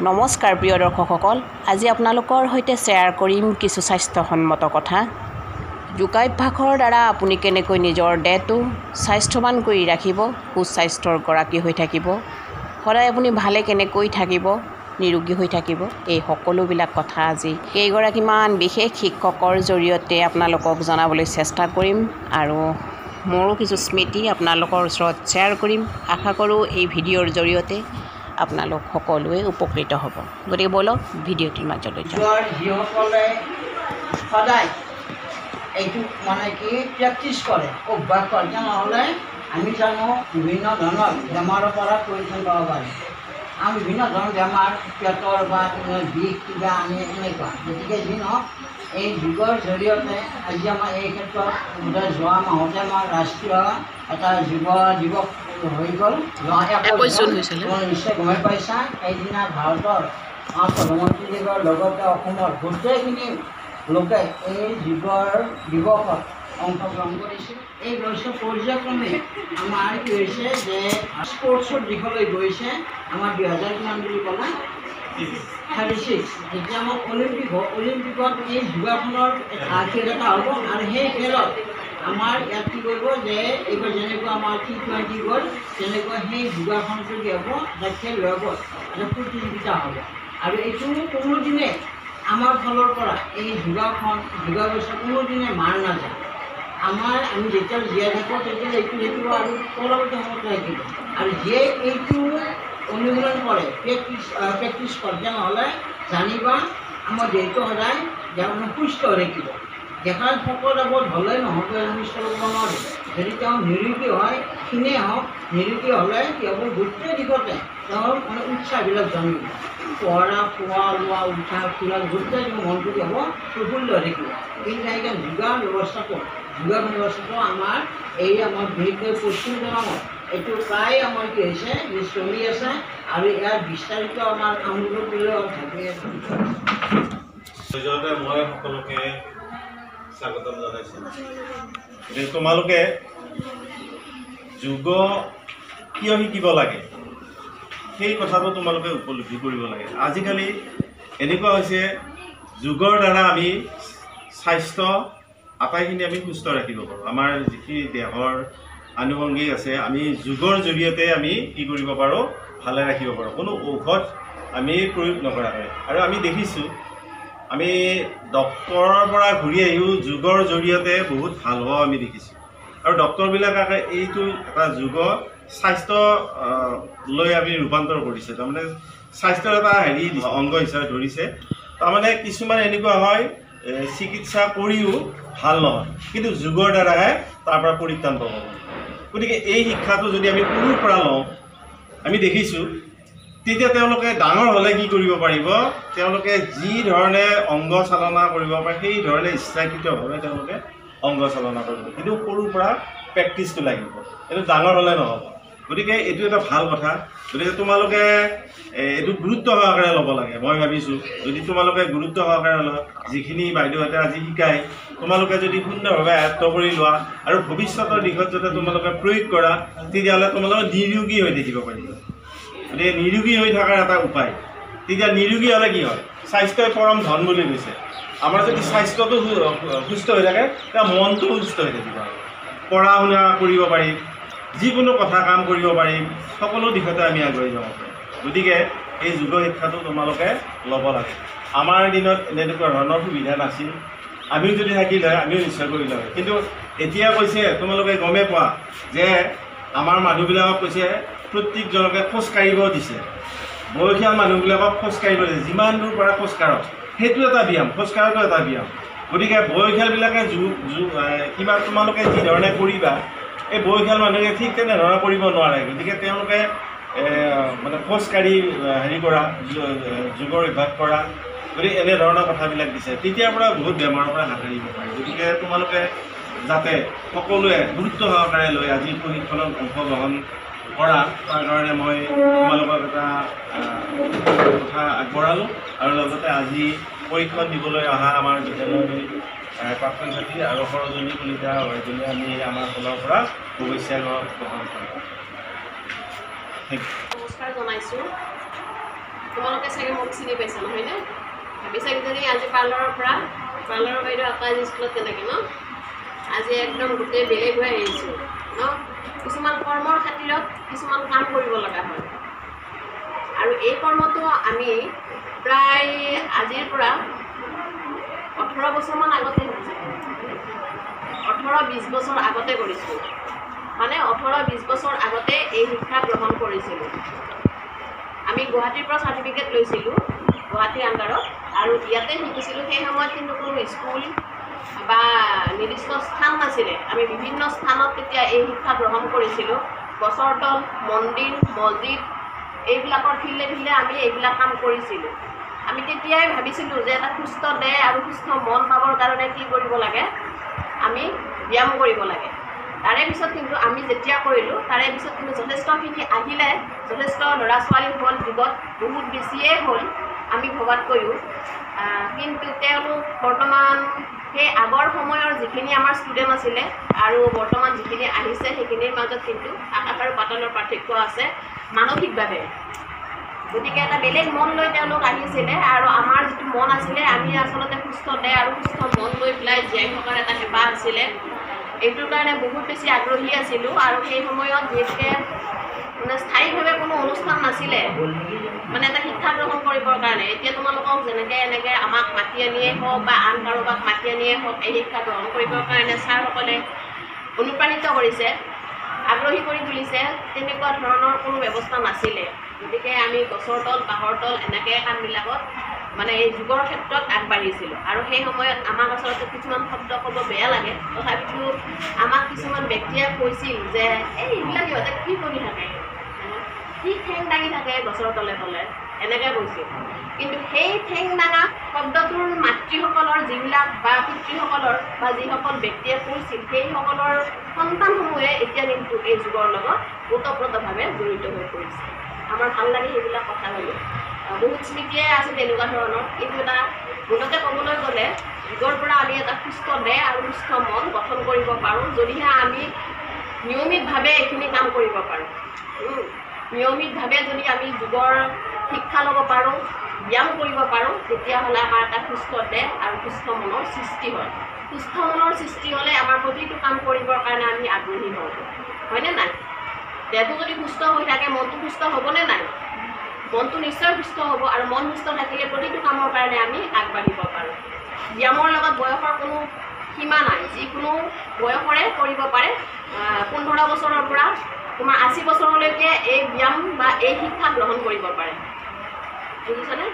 নমস্কাৰ প্ৰিয় দৰ্শকসকল, আজি আপোনালোকৰ সৈতে শ্বেয়াৰ কৰিম কিছু স্বাস্থ্যসন্মত কথা। যোগাভ্যাসৰ দ্বাৰা আপুনি কেনেকৈ নিজৰ দেহটো স্বাস্থ্যৱান কৰি ৰাখিব, সুস্বাস্থ্যৰ গৰাকী হৈ থাকিব, সদায় আপুনি ভালে কেনেকৈ থাকিব, নিৰোগী হৈ থাকিব, এই সকলোবিলাক কথা আজি কেইগৰাকীমান বিশেষ শিক্ষকৰ জৰিয়তে আপোনালোকক জনাবলৈ চেষ্টা কৰিম আৰু মোৰো কিছু স্মৃতি আপোনালোকৰ ওচৰত শ্বেয়াৰ কৰিম। আশা কৰোঁ এই ভিডিঅ'ৰ জৰিয়তে আপোনালোক সকলোৱে উপকৃত হ'ব। গতিকে বলক ভিডিঅ'টিৰ মাজলৈ যাওঁ। যিসকলে সদায় এইটো মানে কি প্ৰেক্টিছ কৰে, অভ্যাস কৰে, তেনেহ'লে আমি জানো বিভিন্ন ধৰণৰ বেমাৰৰ পৰা পৰিত্ৰাণ পাব পাৰি। আমি বিভিন্ন ধৰণৰ বেমাৰ, পেটৰ বা বিষ কিবা আমি এনেকুৱা। গতিকে যি নহওক এই যোগৰ জৰিয়তে আজি আমাৰ এই ক্ষেত্ৰত বোধহয় যোৱা মাহতে আমাৰ ৰাষ্ট্ৰীয় এটা যুৱ দিৱস হৈ গ'ল। 21 জুন হৈছিলে, নিশ্চয় গমে পাইছা। সেইদিনা ভাৰতৰ প্ৰধানমন্ত্ৰীদেৱৰ লগতে অসমৰ গোটেইখিনি লোকে এই যুগৰ দিৱসত অংশগ্ৰহণ কৰিছিল। এই বছৰ পৰ্যায়ক্ৰমে আমাৰ কি হৈছে যে স্পৰ্টছৰ দিশলৈ গৈছে। আমাৰ 2000 কিমান বুলি ক'লে 36 যেতিয়া আমাৰ অলিম্পিকত এই যোগাসনৰ খেল এটা হ'ব আৰু সেই খেলত আমাৰ ইয়াত কি কৰিব যে এইবাৰ যেনেকুৱা আমাৰ T20 গ'ল তেনেকুৱা সেই যোগাসনটো কি হ'ব, এটা খেল হ'ব, এটা প্ৰতিযোগিতা হ'ব। আৰু এইটো কোনোদিনে আমাৰ ফালৰ পৰা এই যোগাভ্যাস কোনোদিনে মাৰ নাযায়। আমি যেতিয়া জীয়াই থাকোঁ তেতিয়া এইটো থাকিব আৰু পৰৱৰ্তী সময়ত থাকিব। আৰু যিয়ে এইটো অনুশীলন কৰে, প্ৰেক্টিছ কৰে, তেনেহ'লে জানিবা আমাৰ দেহটো সদায় মানে সুস্থ হৈ থাকিব। দেখাত শকত আগত হ'লে নহ'ব, সুস্থ কৰিব নোৱাৰে। যদি তেওঁ নিৰোগী হয়, ক্ষীণেই হওক, নিৰোগী হ'লে কি হ'ব, গোটেই দিশতে তেওঁৰ মানে উৎসাহবিলাক জানিব। পঢ়া, খোৱা লোৱা, উঠা ফুৰা গোটেই মনটো কি হ'ব, প্ৰফুল্ল হৈ থাকিব। কিন্তু সেইকাৰণে যোগাসন ব্যৱস্থাটো আমাৰ বিশেষকৈ পশ্চিম জনামত এইটো প্ৰায় আমাৰ কি হৈছে চলি আছে আৰু ইয়াৰ বিস্তাৰিত আমাৰ কামবোৰ কৰিলেও ভাবি আছে। মই সকলোকে স্বাগতম জনাইছোঁ। তোমালোকে যোগ কিয় শিকিব লাগে সেই কথাটো তোমালোকে উপলব্ধি কৰিব লাগে। আজিকালি এনেকুৱা হৈছে যোগৰ দ্বাৰা আমি স্বাস্থ্য আটাইখিনি আমি সুস্থ ৰাখিব পাৰোঁ। আমাৰ যিখিনি দেহৰ আনুষংগিক আছে আমি যোগৰ জৰিয়তে আমি কি কৰিব পাৰোঁ, ভালে ৰাখিব পাৰোঁ। কোনো ঔষধ আমি প্ৰয়োগ নকৰাকৈ। আৰু আমি দেখিছোঁ আমি ডক্তৰৰ পৰা ঘূৰি আহিও যোগৰ জৰিয়তে বহুত ভাল হোৱা আমি দেখিছোঁ। আৰু ডক্তৰবিলাকে এইটো এটা যোগ স্বাস্থ্য লৈ আমি ৰূপান্তৰ কৰিছে। তাৰমানে স্বাস্থ্যৰ এটা অংগ হিচাপে ধৰিছে। তাৰমানে কিছুমান এনেকুৱা হয় চিকিৎসা কৰিও ভাল নহয়, কিন্তু যোগৰ দ্বাৰাহে তাৰ পৰা পৰিত্ৰাণ পাব। গতিকে এই শিক্ষাটো যদি আমি সৰুৰ পৰা লওঁ, আমি দেখিছোঁ তেতিয়া তেওঁলোকে ডাঙৰ হ'লে কি কৰিব পাৰিব, তেওঁলোকে যি ধৰণে অংগ চালনা কৰিব পাৰে সেই ধৰণে ইচ্ছাকৃতভাৱে তেওঁলোকে অংগ চালনা কৰিব। কিন্তু সৰুৰ পৰা প্ৰেক্টিছটো লাগিব, এইটো ডাঙৰ হ'লে নহ'ব। গতিকে এইটো এটা ভাল কথা। গতিকে তোমালোকে এইটো গুৰুত্ব সহকাৰে ল'ব লাগে। মই ভাবিছোঁ যদি তোমালোকে গুৰুত্ব সহকাৰে লয়, যিখিনি বাইদেউহঁতে আজি শিকায় তোমালোকে যদি সুন্দৰভাৱে আয়ত্ব কৰি লোৱা আৰু ভৱিষ্যতৰ দিশত যাতে তোমালোকে প্ৰয়োগ কৰা, তেতিয়াহ'লে তোমালোকে নিৰোগী হৈ থাকিব পাৰিব। গতিকে নিৰোগী হৈ থকাৰ এটা উপায়। তেতিয়া নিৰোগী হ'লে কি হয়, স্বাস্থ্যই পৰম ধন বুলি কৈছে। আমাৰ যদি স্বাস্থ্যটো সুস্থ হৈ থাকে তেতিয়া মনটো সুস্থ হৈ থাকিব। পঢ়া শুনা কৰিব পাৰিম, যিকোনো কথা কাম কৰিব পাৰিম, সকলো দিশতে আমি আগুৱাই যাব পাৰিম। গতিকে এই যোগ শিক্ষাটো তোমালোকে ল'ব লাগে। আমাৰ দিনত এনেকুৱা ধৰণৰ সুবিধা নাছিল। আমিও যদি থাকিলে আমিও নিশ্চয় কৰিলোঁ হয়। কিন্তু এতিয়া কৈছে তোমালোকে গমেই পোৱা যে আমাৰ মানুহবিলাকক কৈছে প্ৰত্যেকজনকে খোজকাঢ়িব দিছে। বয়সীয়াল মানুহবিলাকক খোজকাঢ়িব দিছে, যিমান দূৰ পৰা খোজকাঢ়ক, সেইটো এটা ব্যায়াম, খোজকাঢ়াটো এটা ব্যায়াম। গতিকে বয়সীয়ালবিলাকে কিবা তোমালোকে যি ধৰণে কৰিবা, এই বয়সীয়াল মানুহে ঠিক তেনেধৰণে কৰিব নোৱাৰে। গতিকে তেওঁলোকে মানে খোজকাঢ়ি কৰা, যোগৰ অভ্যাস কৰা, গতিকে এনেধৰণৰ কথাবিলাক দিছে। তেতিয়াৰ পৰা বহুত বেমাৰৰ পৰা হাত সাৰিব পাৰে। গতিকে তোমালোকে যাতে সকলোৱে গুৰুত্ব সহকাৰে লৈ আজি প্ৰশিক্ষণত অংশগ্ৰহণ কৰা, তাৰ কাৰণে মই তোমালোকক এটা কথা আগবঢ়ালোঁ। আৰু লগতে আজি প্ৰশিক্ষণ দিবলৈ অহা আমাৰ বিদ্যালয়ৰ প্ৰাক্তন ছাত্ৰী আৰু সৰজনী কলিতা বাইদেৱে আমি আমাৰ ফালৰ পৰা শুভেচ্ছা গ্ৰহণ কৰিম। নমস্কাৰ জনাইছোঁ। তোমালোকে চাগে মোক চিনি পাইছা নহয়নে? ভাবিছা কিজানি আজি পাৰ্লাৰৰ বাইদেউ আকৌ আজি স্কুলত কেনেকৈ ন? আজি একদম গোটেই বেলেগ হৈ আহিছোঁ ন? কিছুমান কৰ্মৰ খাতিৰত কিছুমান কাম কৰিব লগা হয় আৰু এই কৰ্মটো আমি প্ৰায় আজিৰ পৰা 18 বছৰমান আগতে 18-20 বছৰ আগতে কৰিছোঁ। মানে 18-20 বছৰ আগতে এই শিক্ষা গ্ৰহণ কৰিছিলোঁ। আমি গুৱাহাটীৰ পৰা চাৰ্টিফিকেট লৈছিলোঁ, গুৱাহাটীৰ আণ্ডাৰত, আৰু ইয়াতে শিকিছিলোঁ। সেই সময়ত কিন্তু কোনো স্কুল বা নিৰ্দিষ্ট স্থান নাছিলে। আমি বিভিন্ন স্থানত তেতিয়া এই শিক্ষা গ্ৰহণ কৰিছিলোঁ। গছৰ তল, মন্দিৰ, মছজিদ এইবিলাকৰ ফিল্ডে আমি এইবিলাক কাম কৰিছিলোঁ। আমি তেতিয়াই ভাবিছিলোঁ যে এটা সুস্থ দেহ আৰু সুস্থ মন পাবৰ কাৰণে কি কৰিব লাগে? আমি ব্যায়াম কৰিব লাগে। তাৰে পিছত কিন্তু আমি যেতিয়া কৰিলোঁ, তাৰে পিছত কিন্তু যথেষ্টখিনি আহিলে, যথেষ্ট ল'ৰা ছোৱালী হ'ল, যুগত বহুত বেছিয়ে হ'ল আমি ভবাতকৈও। কিন্তু তেওঁলোক বৰ্তমান সেই আগৰ সময়ৰ যিখিনি আমাৰ ষ্টুডেণ্ট আছিলে আৰু বৰ্তমান যিখিনি আহিছে সেইখিনিৰ মাজত কিন্তু আকাশ আৰু পাতালৰ পাৰ্থক্য আছে মানসিকভাৱে। গতিকে এটা বেলেগ মন লৈ তেওঁলোক আহিছিলে আৰু আমাৰ যিটো মন আছিলে, আমি আচলতে সুস্থ দেহ আৰু সুস্থ মন লৈ পেলাই জীয়াই থকাৰ এটা হেঁপাহ আছিলে। এইটোৰ কাৰণে বহুত বেছি আগ্ৰহী আছিলোঁ আৰু সেই সময়ত যিহেতুকে মানে স্থায়ীভাৱে কোনো অনুষ্ঠান নাছিলে মানে এটা শিক্ষা গ্ৰহণ কৰিবৰ কাৰণে। এতিয়া তোমালোকক যেনেকৈ এনেকৈ আমাক মাতি আনিয়েই হওক বা আন কাৰোবাক মাতি আনিয়েই হওক এই শিক্ষা গ্ৰহণ কৰিবৰ কাৰণে ছাৰসকলে অনুপ্ৰাণিত কৰিছে, আগ্ৰহী কৰি তুলিছে, তেনেকুৱা ধৰণৰ কোনো ব্যৱস্থা নাছিলে। গতিকে আমি গছৰ তল, বাঁহৰ তল এনেকৈ কামবিলাকত মানে এই যুগৰ ক্ষেত্ৰত আগবাঢ়িছিলোঁ। আৰু সেই সময়ত আমাক আচলতে কিছুমান শব্দ ক'ব বেয়া লাগে, তথাপিতো আমাক কিছুমান ব্যক্তিয়ে কৈছিল যে এইবিলাক সিহঁতে কি কৰি থাকে, কি ঠেং দাঙি থাকে গছৰ তলে তলে, এনেকৈ কৈছিল। কিন্তু সেই ঠেং দাঙা শব্দটোৰ মাতৃসকলৰ যিবিলাক বা পিতৃসকলৰ বা যিসকল ব্যক্তিয়ে কৈছিল সেইসকলৰ সন্তানসমূহে এতিয়া কিন্তু এই যুগৰ লগত ওতঃপ্ৰোতভাৱে জড়িত হৈ পৰিছে। আমাৰ ভাল লাগে সেইবিলাক কথা ভাবি। বহুত স্মৃতিয়ে আছে তেনেকুৱা ধৰণৰ। কিন্তু এটা মূলতে ক'বলৈ গ'লে যুগৰ পৰা আমি এটা সুস্থ দেহ আৰু সুস্থ মন গঠন কৰিব পাৰোঁ যদিহে আমি নিয়মিতভাৱে এইখিনি কাম কৰিব পাৰোঁ। নিয়মিতভাৱে যদি আমি যুগৰ শিক্ষা ল'ব পাৰোঁ, ব্যায়াম কৰিব পাৰোঁ, তেতিয়াহ'লে আমাৰ এটা সুস্থ দেহ আৰু সুস্থ মনৰ সৃষ্টি হয়। সুস্থ মনৰ সৃষ্টি হ'লে আমাৰ প্ৰতিটো কাম কৰিবৰ কাৰণে আমি আগ্ৰহী হওঁ, হয়নে নাই? দেহটো যদি সুস্থ হৈ থাকে মনটো সুস্থ হ'বনে নাই? মনটো নিশ্চয় সুস্থ হ'ব আৰু মন সুস্থ থাকিলে প্ৰতিটো কামৰ কাৰণে আমি আগবাঢ়িব পাৰোঁ। ব্যায়ামৰ লগত বয়সৰ কোনো সীমা নাই, যিকোনো বয়সৰে কৰিব পাৰে। 15 বছৰৰ পৰা তোমাৰ 80 বছৰলৈকে এই ব্যায়াম বা এই শিক্ষা গ্ৰহণ কৰিব পাৰে। বুজিছানে?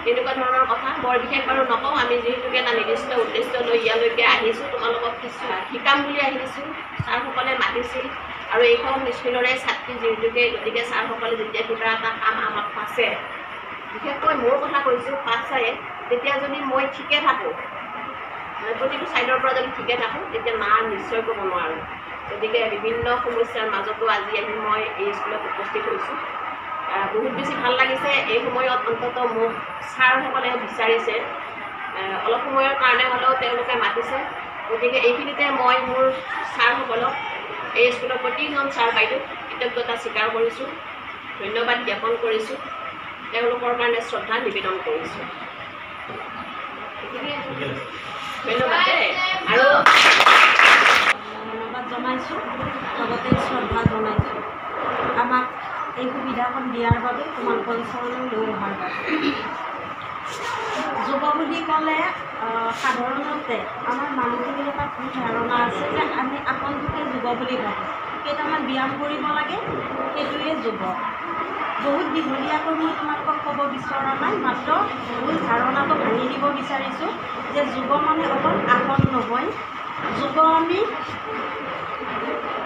তেনেকুৱা ধৰণৰ কথা বৰ বিশেষ বাৰু নকওঁ। আমি যিহেতুকে এটা নিৰ্দিষ্ট উদ্দেশ্য লৈ ইয়ালৈকে আহিছোঁ, তোমালোকক কিছু শিকাম বুলি আহিছোঁ। ছাৰসকলে মাতিছিল আৰু এইখন স্কুলৰে ছাত্ৰী যিহেতুকে, গতিকে ছাৰসকলে যেতিয়া কিবা এটা কাম আমাক পাছে, বিশেষকৈ মোৰ কথা কৈছোঁ, পাছায়ে তেতিয়া যদি মই ঠিকে থাকোঁ, মানে প্ৰতিটো ছাইডৰ পৰা যদি ঠিকে থাকোঁ, তেতিয়া না নিশ্চয় ক'ব নোৱাৰোঁ। গতিকে বিভিন্ন সমস্যাৰ মাজতো আজি আহি মই এই স্কুলত উপস্থিত হৈছোঁ। বহুত বেছি ভাল লাগিছে। এই সময়ত অন্ততঃ মোক ছাৰসকলে বিচাৰিছে, অলপ সময়ৰ কাৰণে হ'লেও তেওঁলোকে মাতিছে। গতিকে এইখিনিতে মই মোৰ ছাৰসকলক, এই স্কুলৰ প্ৰতিজন ছাৰ বাইদেউ কৃতজ্ঞতা স্বীকাৰ কৰিছোঁ, ধন্যবাদ জ্ঞাপন কৰিছোঁ, তেওঁলোকৰ কাৰণে শ্ৰদ্ধা নিবেদন কৰিছোঁ। ধন্যবাদ দেই। আৰু ধন্যবাদ জনাইছোঁ, লগতে শ্ৰদ্ধা জনাইছোঁ আমাক এই সুবিধাখন দিয়াৰ বাবে, তোমালোকৰ ওচৰলৈ লৈ অহাৰ বাবে। যুৱ বুলি ক'লে সাধাৰণতে আমাৰ মানুহখিনিৰ এটা ভুল ধাৰণা আছে যে আমি আসনটোকে যুৱ বুলি ভাবোঁ। কেইটামান ব্যায়াম কৰিব লাগে, সেইটোৱে যুৱ। বহুত দীঘলীয়াকৈ মই তোমালোকক ক'ব বিচৰা নাই, মাত্ৰ ভুল ধাৰণাটো ভাঙি দিব বিচাৰিছোঁ যে যুৱ মানে অকল আসন নহয়। যুৱ আমি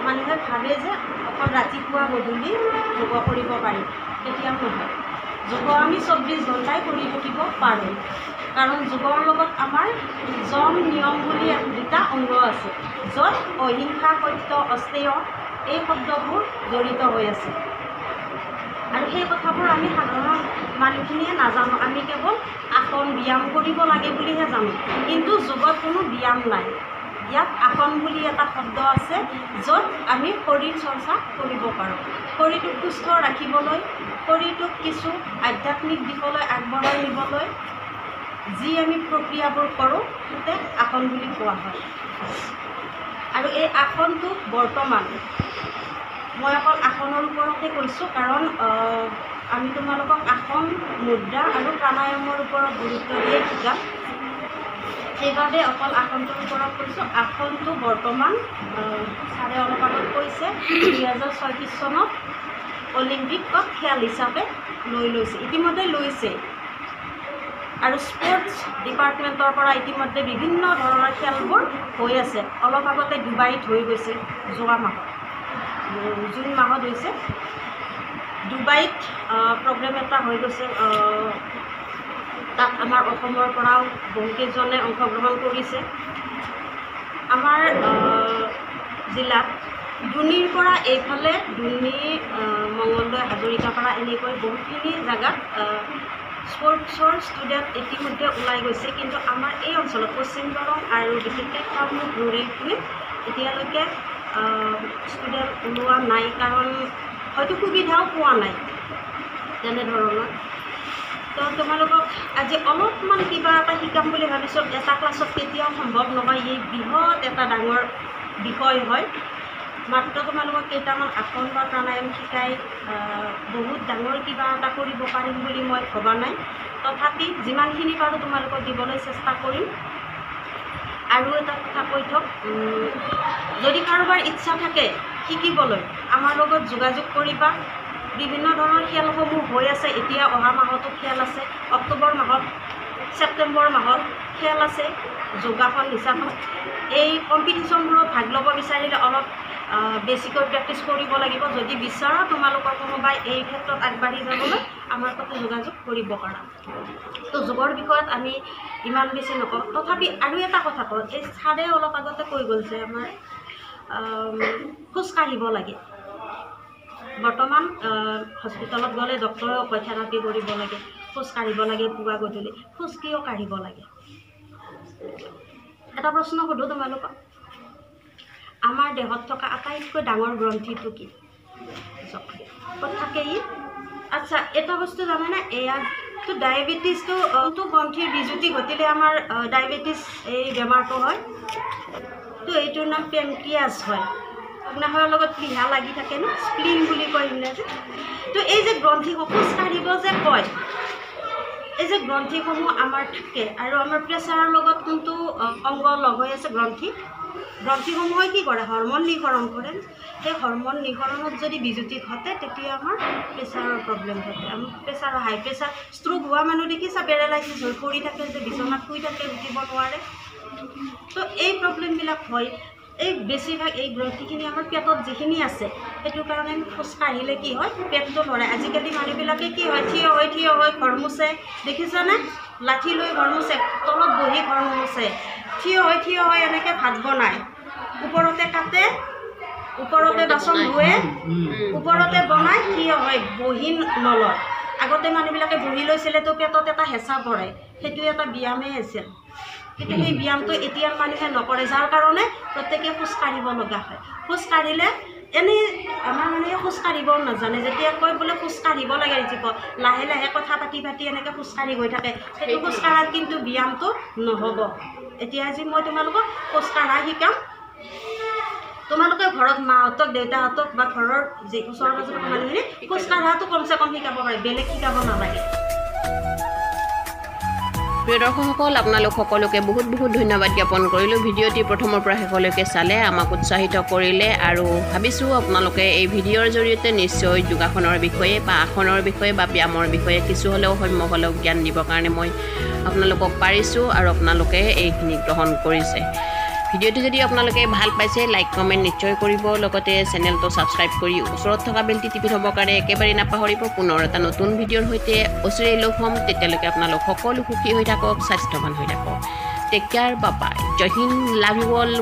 মানুহে ভাবে যে অকল ৰাতিপুৱা গধূলি যোগ কৰিব পাৰি, কেতিয়াও নহয়। যোগ আমি 24 ঘণ্টাই কৰি থাকিব পাৰোঁ, কাৰণ যোগৰ লগত আমাৰ যম নিয়ম বুলি দুটা অংগ আছে, য'ত অহিংসা, সত্য, অস্তেয় এই শব্দবোৰ জড়িত হৈ আছে। আৰু সেই কথাবোৰ আমি সাধাৰণ মানুহখিনিয়ে নাজানো। আমি কেৱল আসন ব্যায়াম কৰিব লাগে বুলিহে জানো, কিন্তু যোগত কোনো ব্যায়াম নাই। ইয়াত আসন বুলি এটা শব্দ আছে য'ত আমি শৰীৰ চৰ্চা কৰিব পাৰোঁ। শৰীৰটোক সুস্থ ৰাখিবলৈ, শৰীৰটোক কিছু আধ্যাত্মিক দিশলৈ আগবঢ়াই নিবলৈ যি আমি প্ৰক্ৰিয়াবোৰ কৰোঁ তাতে আসন বুলি কোৱা হয়। আৰু এই আসনটো বৰ্তমান মই অকল আসনৰ ওপৰতে কৈছোঁ, কাৰণ আমি তোমালোকক আসন, মুদ্ৰা আৰু প্ৰাণায়ামৰ ওপৰত গুৰুত্ব দিয়ে শিকাম। সেইবাবে অকল আসনটোৰ ওপৰত কৈছোঁ। আসনটো বৰ্তমান ছাৰে অলপ আগত কৈছে 2036 চনত অলিম্পিকত খেল হিচাপে লৈছে, ইতিমধ্যে লৈছে। আৰু স্পৰ্টছ ডিপাৰ্টমেণ্টৰ পৰা ইতিমধ্যে বিভিন্ন ধৰণৰ খেলবোৰ হৈ আছে। অলপ আগতে ডুবাইত হৈ গৈছে, যোৱা মাহত, জুন মাহত হৈছে। ডুবাইত প্ৰগ্ৰেম এটা হৈ গৈছে, তাত আমাৰ অসমৰ পৰাও বহুকেইজনে অংশগ্ৰহণ কৰিছে। আমাৰ জিলাত দুনিৰ পৰা এইফালে দুনি, মঙলদৈ, হাজৰিকাপাৰা এনেকৈ বহুতখিনি জেগাত স্পৰ্টছৰ ষ্টুডেণ্ট ইতিমধ্যে ওলাই গৈছে। কিন্তু আমাৰ এই অঞ্চলত পশ্চিম দৰং আৰু বিশেষকৈ কামৰূপ ৰুৰেলখিনিত এতিয়ালৈকে ষ্টুডেণ্ট ওলোৱা নাই, কাৰণ হয়তো সুবিধাও পোৱা নাই তেনেধৰণৰ। তো তোমালোকক আজি অলপমান কিবা এটা শিকাম বুলি ভাবিছোঁ। এটা ক্লাছত কেতিয়াও সম্ভৱ নহয়, এই বৃহৎ এটা ডাঙৰ বিষয় হয়। মাত্ৰ তোমালোকক কেইটামান আসন বা প্ৰাণায়াম শিকাই বহুত ডাঙৰ কিবা এটা কৰিব পাৰিম বুলি মই ভবা নাই। তথাপি যিমানখিনি পাৰোঁ তোমালোকক দিবলৈ চেষ্টা কৰিম। আৰু এটা কথা কৈ থওক, যদি কাৰোবাৰ ইচ্ছা থাকে শিকিবলৈ আমাৰ লগত যোগাযোগ কৰিবা। বিভিন্ন ধৰণৰ খেলসমূহ হৈ আছে, এতিয়া অহা মাহতো খেল আছে, অক্টোবৰ মাহত, ছেপ্টেম্বৰ মাহত খেল আছে যোগাসন হিচাপত। এই কম্পিটিশ্যনবোৰত ভাগ ল'ব বিচাৰিলে অলপ বেছিকৈ প্ৰেক্টিছ কৰিব লাগিব। যদি বিচাৰা তোমালোকৰ কোনোবাই এই ক্ষেত্ৰত আগবাঢ়ি যাবলৈ আমাৰ সৈতে যোগাযোগ কৰিব পাৰা। তো যোগৰ বিষয়ত আমি ইমান বেছি নকওঁ। তথাপি আৰু এটা কথা কওঁ, এই ছাৰে অলপ আগতে কৈ গ'ল যে আমাৰ খোজকাঢ়িব লাগে। বৰ্তমান হস্পিটেলত গ'লে ডক্টৰে কয় থেৰাপি কৰিব লাগে, খোজকাঢ়িব লাগে পুৱা গধূলি। খোজ কিয় কাঢ়িব লাগে? এটা প্ৰশ্ন সোধোঁ তোমালোকক, আমাৰ দেহত থকা আটাইতকৈ ডাঙৰ গ্ৰন্থিটো কি? ক'ত থাকে ই? আচ্ছা, এটা বস্তু জানানে, এয়াতো ডায়েবেটিছটো গ্ৰন্থিৰ বিজুতি ঘটিলে আমাৰ ডায়েবেটিছ এই বেমাৰটো হয়। তো এইটোৰ নাম পেনক্ৰিয়াছ হয়। আপোনালোকৰ লগত প্লিহা লাগি থাকে ন, স্প্লিন বুলি কয় ইংৰাজীত। তো এই যে গ্ৰন্থিসমূহ খোজকাঢ়িব যে কয়, এই যে গ্ৰন্থিসমূহ আমাৰ থাকে, আৰু আমাৰ প্ৰেছাৰৰ লগত কোনটো অংগ লগ হৈ আছে? গ্ৰন্থিসমূহে কি কৰে? হৰমন নিঃসৰণ কৰে। সেই হৰমন নিঃসৰণত যদি বিজুতি ঘটে তেতিয়া আমাৰ প্ৰেছাৰৰ প্ৰব্লেম ঘটে। আমাৰ প্ৰেছাৰ, হাই প্ৰেছাৰ, ষ্ট্ৰোক হোৱা মানুহ দেখিছা, পেৰালাইচিছ হৈ পৰি থাকে, যে বিচনাত শুই থাকে, উঠিব নোৱাৰে। তো এই প্ৰব্লেমবিলাক হয়। এই বেছিভাগ এই গ্ৰন্থিখিনি আমাৰ পেটত যিখিনি আছে, সেইটো কাৰণে আমি খোজকাঢ়িলে কি হয়? পেটটো লৰাই। আজিকালি মানুহবিলাকে কি হয়? থিয় হৈ ঘৰ মোচে, দেখিছানে? লাঠি লৈ ঘৰ মোচে, তলত বহি ঘৰ মোচে, থিয় হৈ এনেকৈ ভাত বনায়, ওপৰতে কাটে, ওপৰতে বাচন ধুৱে, ওপৰতে বনায়, থিয় হয়, বহি নলয়। আগতে মানুহবিলাকে বহি লৈছিলে, তো পেটত এটা হেঁচা পৰে, সেইটো এটা ব্যায়ামেই আছিল। কিন্তু সেই ব্যায়ামটো এতিয়াৰ মানুহে নকৰে, যাৰ কাৰণে প্ৰত্যেকে খোজকাঢ়িব লগা হয়। খোজকাঢ়িলে এনেই আমাৰ মানুহে খোজকাঢ়িবও নাজানে। যেতিয়া কয় বোলে খোজকাঢ়িব লাগে, লাহে লাহে কথা পাতি এনেকৈ খোজকাঢ়ি গৈ থাকে, সেইটো খোজকাঢ়াত কিন্তু ব্যায়ামটো নহ'ব। এতিয়া আজি মই তোমালোকক খোজকাঢ়া শিকাম। তোমালোকে ঘৰত মাহঁতক, দেউতাহঁতক বা ঘৰৰ যি ওচৰ পাজৰৰ মানুহখিনি খোজকাঢ়াটো কমচে কম শিকাব পাৰে, বেলেগ শিকাব নালাগে। প্ৰিয় দৰ্শকসকল, আপোনালোক সকলোকে বহুত বহুত ধন্যবাদ জ্ঞাপন কৰিলোঁ। ভিডিঅ'টি প্ৰথমৰ পৰা শেষলৈকে চালে, আমাক উৎসাহিত কৰিলে, আৰু ভাবিছোঁ আপোনালোকে এই ভিডিঅ'ৰ জৰিয়তে নিশ্চয় যোগাসনৰ বিষয়ে বা আসনৰ বিষয়ে বা ব্যায়ামৰ বিষয়ে কিছু হ'লেও সম্যক হ'লেও জ্ঞান দিবৰ কাৰণে মই আপোনালোকক পাৰিছোঁ, আৰু আপোনালোকে এইখিনি গ্ৰহণ কৰিছে। ভিডিঅ'টো যদি আপোনালোকে ভাল পাইছে, লাইক কমেণ্ট নিশ্চয় কৰিব, লগতে চেনেলটো ছাবস্ক্ৰাইব কৰি ওচৰত থকা বেলটি টিপি থ'বৰ কাৰণে একেবাৰে নাপাহৰিব। পুনৰ এটা নতুন ভিডিঅ'ৰ সৈতে অচিৰেই লগ হ'ম। তেতিয়ালৈকে আপোনালোক সকলো সুখী হৈ থাকক, স্বাস্থ্যৱান হৈ থাকক। টেক কেয়াৰ, বাই বাই, জয় হিন্দ, লাভ ইউ অল।